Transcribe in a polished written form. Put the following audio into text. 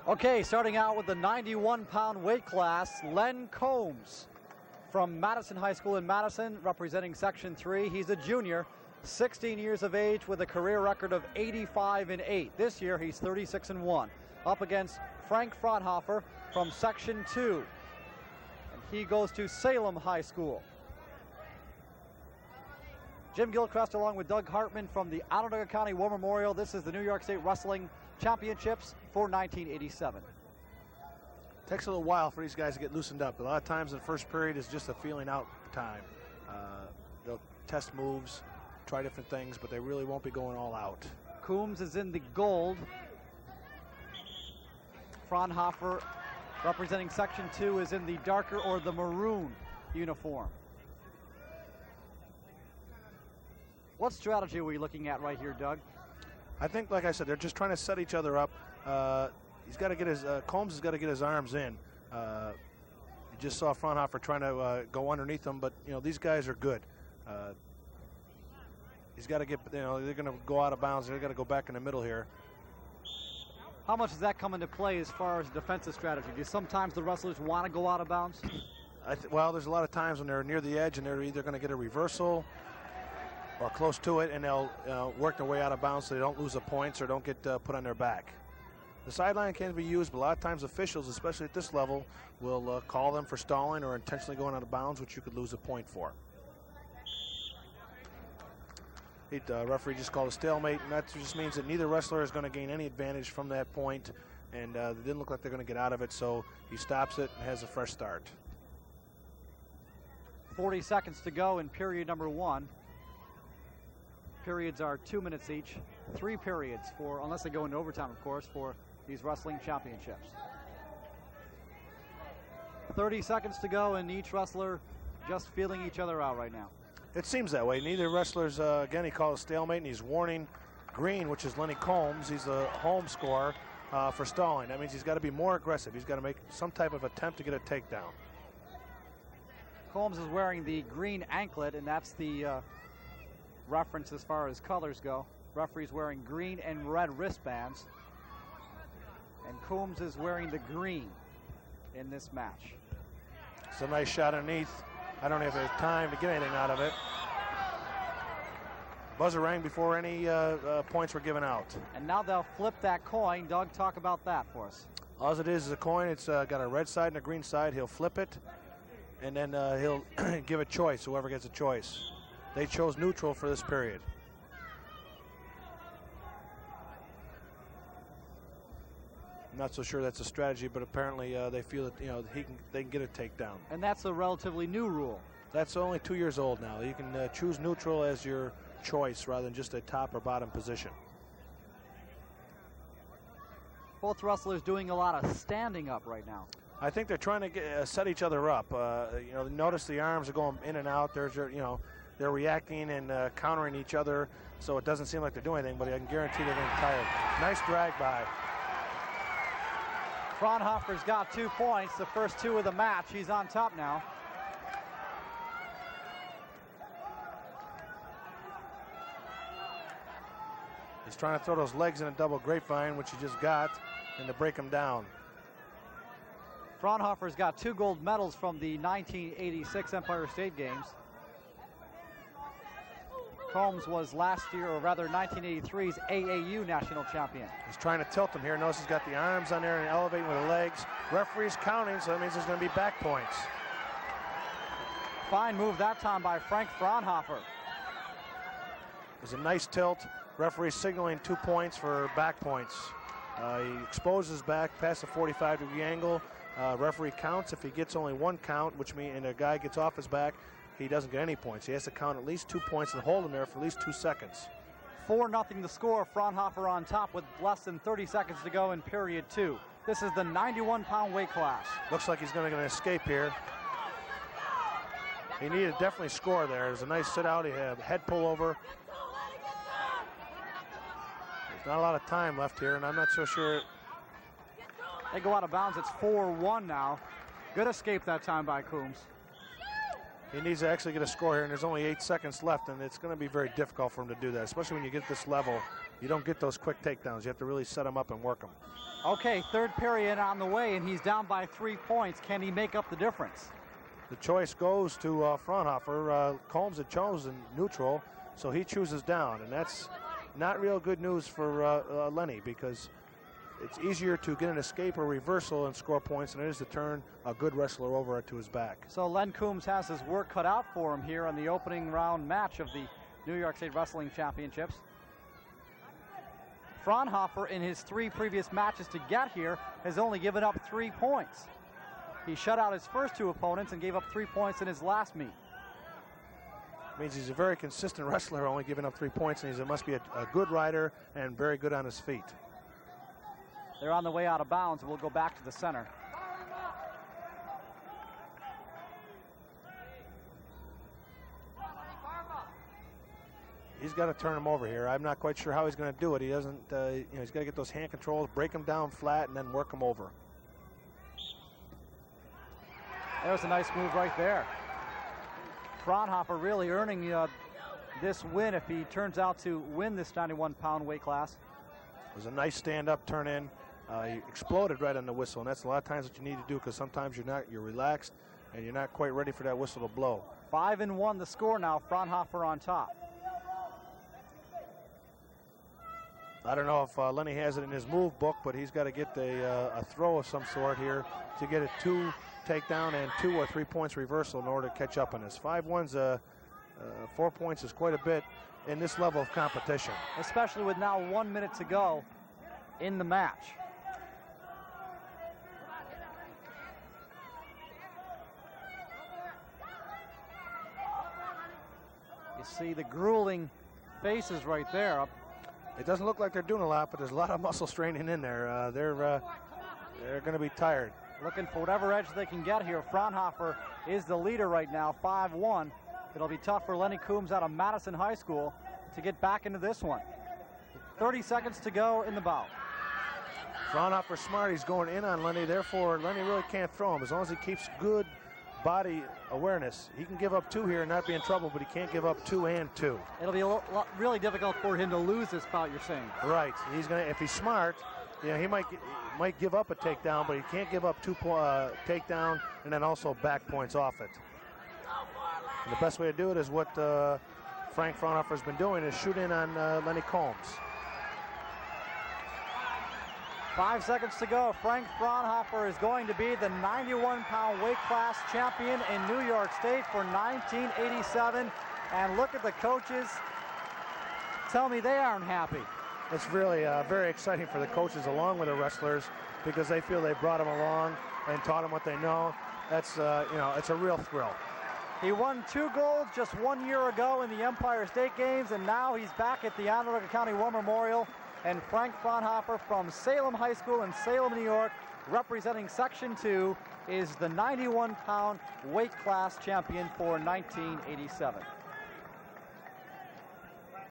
Okay, starting out with the 91-pound weight class, Len Combs from Madison High School in Madison, representing Section 3. He's a junior, 16 years of age with a career record of 85-8. This year, he's 36-1. Up against Frank Fraunhofer from Section 2. And he goes to Salem High School. Jim Gilchrist along with Doug Hartman from the Onondaga County War Memorial. This is the New York State Wrestling Championships for 1987. Takes a little while for these guys to get loosened up. A lot of times in the first period is just a feeling out time. They'll test moves, try different things, but they really won't be going all out. Coombs is in the gold. Fraunhofer, representing Section 2, is in the darker or the maroon uniform. What strategy are we looking at right here, Doug? I think, like I said, they're just trying to set each other up. He's got to get his Combs has got to get his arms in. You just saw Fraunhofer trying to go underneath him, but you know these guys are good. He's got to get. You know they're going to go out of bounds. They're going to go back in the middle here. How much does that come into play as far as defensive strategy? Do sometimes the wrestlers want to go out of bounds? Well, there's a lot of times when they're near the edge and they're either going to get a reversal or close to it, and they'll work their way out of bounds so they don't lose the points or don't get put on their back. The sideline can be used, but a lot of times officials, especially at this level, will call them for stalling or intentionally going out of bounds, which you could lose a point for. The referee just called a stalemate, and that just means that neither wrestler is going to gain any advantage from that point, and it didn't look like they're going to get out of it, so he stops it and has a fresh start. 40 seconds to go in period number 1. Periods are 2 minutes each. 3 periods for, unless they go into overtime, of course, for these wrestling championships. 30 seconds to go, and each wrestler just feeling each other out right now. It seems that way. Neither wrestlers, again, he called a stalemate, and he's warning Green, which is Lenny Combs. He's the home scorer for stalling. That means he's got to be more aggressive. He's got to make some type of attempt to get a takedown. Combs is wearing the green anklet, and that's the reference as far as colors go. Referee's wearing green and red wristbands, and Coombs is wearing the green in this match. It's a nice shot underneath. I don't know if there's time to get anything out of it. Buzzer rang before any points were given out. And now they'll flip that coin. Doug, talk about that for us. All it is a coin. It's got a red side and a green side. He'll flip it, and then he'll give a choice, whoever gets a choice. They chose neutral for this period. I'm not so sure that's a strategy, but apparently they feel that they can get a takedown. And that's a relatively new rule. That's only 2 years old now. You can choose neutral as your choice rather than just a top or bottom position. Both wrestlers doing a lot of standing up right now. I think they're trying to set each other up. Notice the arms are going in and out. They're reacting and countering each other, so it doesn't seem like they're doing anything, but I can guarantee they're getting tired. Nice drag by. Fraunhofer's got 2 points, the first 2 of the match. He's on top now. He's trying to throw those legs in a double grapevine, which he just got, and to break him down. Fraunhofer's got 2 gold medals from the 1986 Empire State Games. Combs was last year, or rather 1983's AAU national champion. He's trying to tilt him here. Notice he's got the arms on there and elevating with the legs. Referee's counting, so that means there's going to be back points. Fine move that time by Frank Fraunhofer. It was a nice tilt. Referee signaling 2 points for back points. He exposes back past the 45-degree angle. Referee counts. If he gets only 1 count, which means the guy gets off his back, he doesn't get any points. He has to count at least 2 points and hold him there for at least 2 seconds. 4-0 the score. Fraunhofer on top with less than 30 seconds to go in period 2. This is the 91-pound weight class. Looks like he's going to get an escape here. He needed to definitely score there. There's a nice sit out. He had a head pull over. There's not a lot of time left here, and I'm not so sure. They go out of bounds. It's 4-1 now. Good escape that time by Coombs. He needs to actually get a score here, and there's only 8 seconds left, and it's going to be very difficult for him to do that, especially when you get this level. You don't get those quick takedowns. You have to really set them up and work them. Okay, third period on the way, and he's down by 3 points. Can he make up the difference? The choice goes to Fraunhofer. Combs had chosen neutral, so he chooses down, and that's not real good news for Lenny, because it's easier to get an escape or reversal and score points than it is to turn a good wrestler over to his back. So Len Coombs has his work cut out for him here on the opening round match of the New York State Wrestling Championships. Fraunhofer, in his 3 previous matches to get here, has only given up 3 points. He shut out his first 2 opponents and gave up 3 points in his last meet. Means he's a very consistent wrestler, only giving up 3 points, and he must be a good rider and very good on his feet. They're on the way out of bounds, and we'll go back to the center. He's got to turn him over here. I'm not quite sure how he's going to do it. He doesn't, he's got to get those hand controls, break him down flat, and then work him over. There's a nice move right there. Fraunhofer really earning this win if he turns out to win this 91-pound weight class. It was a nice stand-up turn in. He exploded right on the whistle, and that's a lot of times what you need to do, because sometimes you're relaxed and you're not quite ready for that whistle to blow. 5-1 the score now. Fraunhofer on top. I don't know if Lenny has it in his move book, but he's got to get a throw of some sort here to get a 2 takedown and 2 or 3 points reversal in order to catch up on this. 5-1's 4 points is quite a bit in this level of competition. Especially with now 1 minute to go in the match. You see the grueling faces right there. It doesn't look like they're doing a lot, but there's a lot of muscle straining in there. They're going to be tired. Looking for whatever edge they can get here. Fraunhofer is the leader right now, 5-1. It'll be tough for Lenny Coombs out of Madison High School to get back into this one. 30 seconds to go in the bout. Fraunhofer smart. He's going in on Lenny. Therefore, Lenny really can't throw him. As long as he keeps good body awareness, he can give up 2 here and not be in trouble, but he can't give up 2 and 2. It'll be really difficult for him to lose this bout, you're saying. Right. He's gonna, if he's smart, he might give up a takedown, but he can't give up 2 takedown and then also back points off it. And the best way to do it is what Frank Fraunhofer's been doing, is shoot in on Lenny Combs. 5 seconds to go. Frank Fraunhofer is going to be the 91-pound weight class champion in New York State for 1987. And look at the coaches. Tell me they aren't happy. It's really very exciting for the coaches along with the wrestlers, because they feel they brought them along and taught them what they know. That's, it's a real thrill. He won 2 golds just 1 year ago in the Empire State Games, and now he's back at the Onondaga County War Memorial. And Frank Fraunhofer from Salem High School in Salem, New York, representing Section 2, is the 91-pound weight class champion for 1987.